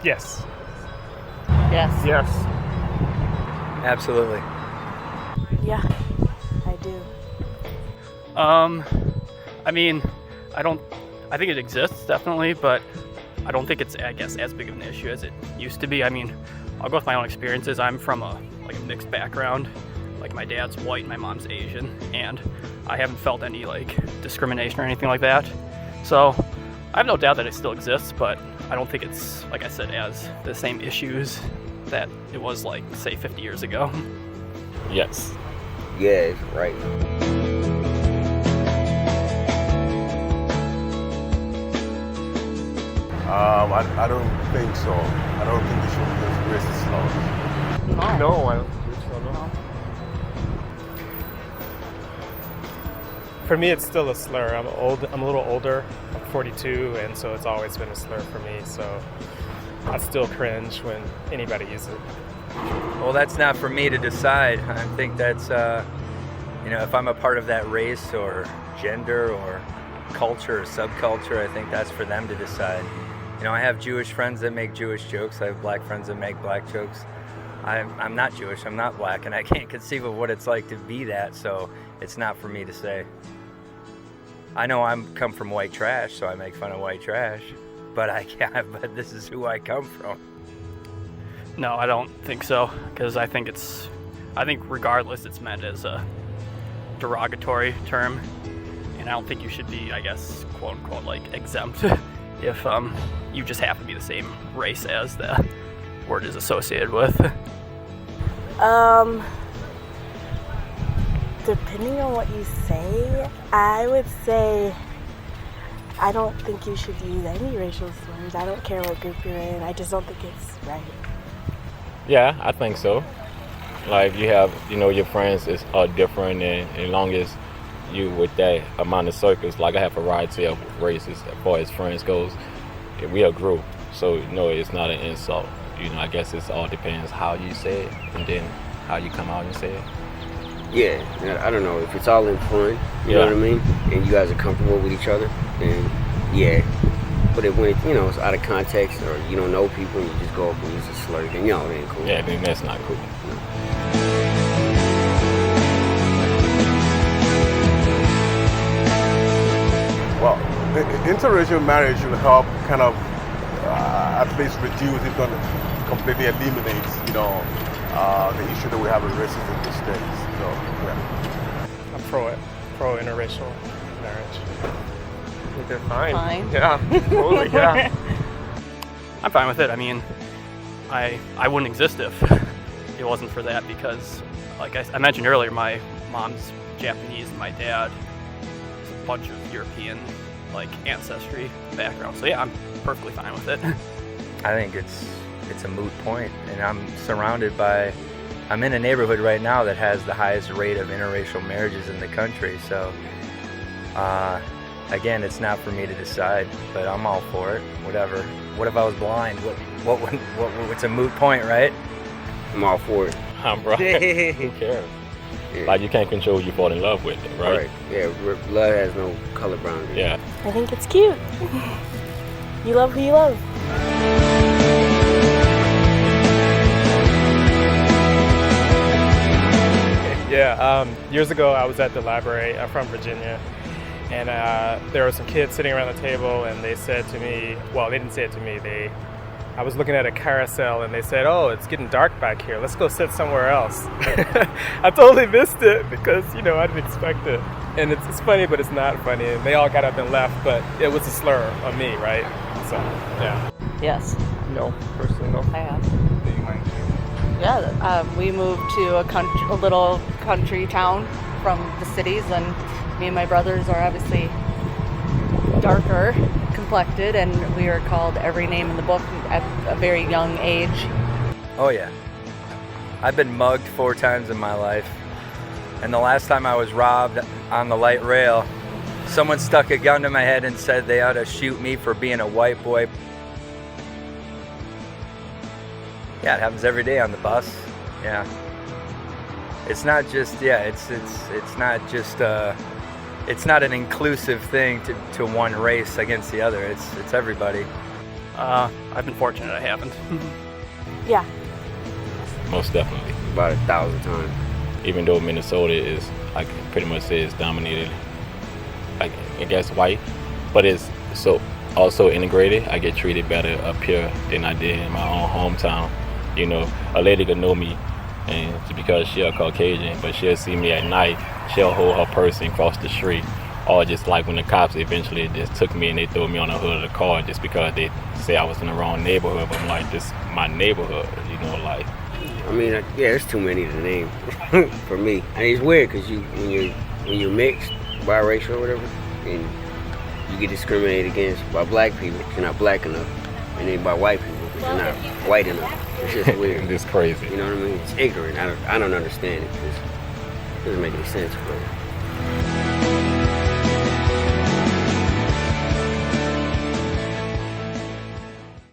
Yes. Yes. Yes. Absolutely. Yeah, I do. I mean, I think it exists definitely, but I don't think it's, I guess, as big of an issue as it used to be. I mean, I'll go with my own experiences. I'm from a mixed background. Like, my dad's white and my mom's Asian, and I haven't felt any discrimination or anything like that. So I have no doubt that it still exists, but I don't think it's, like I said, as the same issues that it was, say, 50 years ago. Yes. Yeah, right. I don't think so. I don't think they should use racist slurs. No, I don't think so. No. For me, it's still a slur. I'm a little older. I'm 42, and so it's always been a slur for me. So I still cringe when anybody uses it. Well, that's not for me to decide. I think that's, if I'm a part of that race or gender or culture or subculture, I think that's for them to decide. I have Jewish friends that make Jewish jokes. I have black friends that make black jokes. I'm not Jewish, I'm not black, and I can't conceive of what it's like to be that, so it's not for me to say. I know I come from white trash, so I make fun of white trash, but but this is who I come from. No, I don't think so, because I think regardless it's meant as a derogatory term, and I don't think you should be, I guess, quote unquote, exempt if you just happen to be the same race as the word is associated with. Depending on what you say, I would say I don't think you should use any racial slurs. I don't care what group you're in. I just don't think it's right. Yeah, I think so. Like, you have, your friends are different, and as long as you with that amount of circles, like I have a variety of races as far as friends goes, we a group. So, it's not an insult. I guess it all depends how you say it and then how you come out and say it. Yeah, I don't know. If it's all in fun, you know what I mean? And you guys are comfortable with each other, then yeah. But when it's out of context, or you don't know people and you just go up and use a slur, then it ain't cool. Yeah, then that's not cool. Well, interracial marriage will help kind of at least reduce, if not completely eliminate, the issue that we have with racism in the States. So, yeah. I'm pro interracial marriage. I think they're fine. Fine. Yeah, totally. Yeah. I'm fine with it. I mean, I wouldn't exist if it wasn't for that, because, like I mentioned earlier, my mom's Japanese and my dad is a bunch of European, ancestry background. So yeah, I'm perfectly fine with it. I think it's a moot point, and I'm in a neighborhood right now that has the highest rate of interracial marriages in the country. So, again, it's not for me to decide, but I'm all for it. Whatever. What if I was blind? It's a moot point, right? I'm all for it. I'm right. Who cares? Yeah. Like, you can't control who you fall in love with, right? Yeah, love has no color boundaries. Yeah. I think it's cute. You love who you love. Yeah, years ago I was at the library. I'm from Virginia, and there were some kids sitting around the table, and they said to me, well, they didn't say it to me, I was looking at a carousel, and they said, oh, it's getting dark back here, let's go sit somewhere else. I totally missed it because, I didn't expect it. And it's funny, but it's not funny, and they all got up and left, but it was a slur on me, right? So, yeah. Yes. No, personally, no. I have. Yeah, we moved to a little country town from the cities, and me and my brothers are obviously darker complected, and we are called every name in the book at a very young age. Oh yeah. I've been mugged 4 times in my life, and the last time I was robbed on the light rail, someone stuck a gun to my head and said they ought to shoot me for being a white boy. Yeah, it happens every day on the bus. Yeah. It's not just, it's not just, it's not an inclusive thing to one race against the other. It's everybody. I've been fortunate I haven't. Yeah. Most definitely. About 1,000 times. Even though Minnesota is, I can pretty much say, is dominated, like, I guess, white, but it's so also integrated. I get treated better up here than I did in my own hometown. You know, a lady could know me, and just because she's a Caucasian, but she'll see me at night, she'll hold her purse and cross the street. Or just like when the cops eventually just took me and they threw me on the hood of the car just because they say I was in the wrong neighborhood. But I'm like, this is my neighborhood, you know, like. I mean, yeah, there's too many to name for me. And it's weird because when you're mixed, biracial or whatever, and you get discriminated against by black people because you're not black enough, and then by white people because you're not white enough. It's just weird. It's crazy. You know what I mean? It's ignorant. I don't understand it. It doesn't make any sense for me.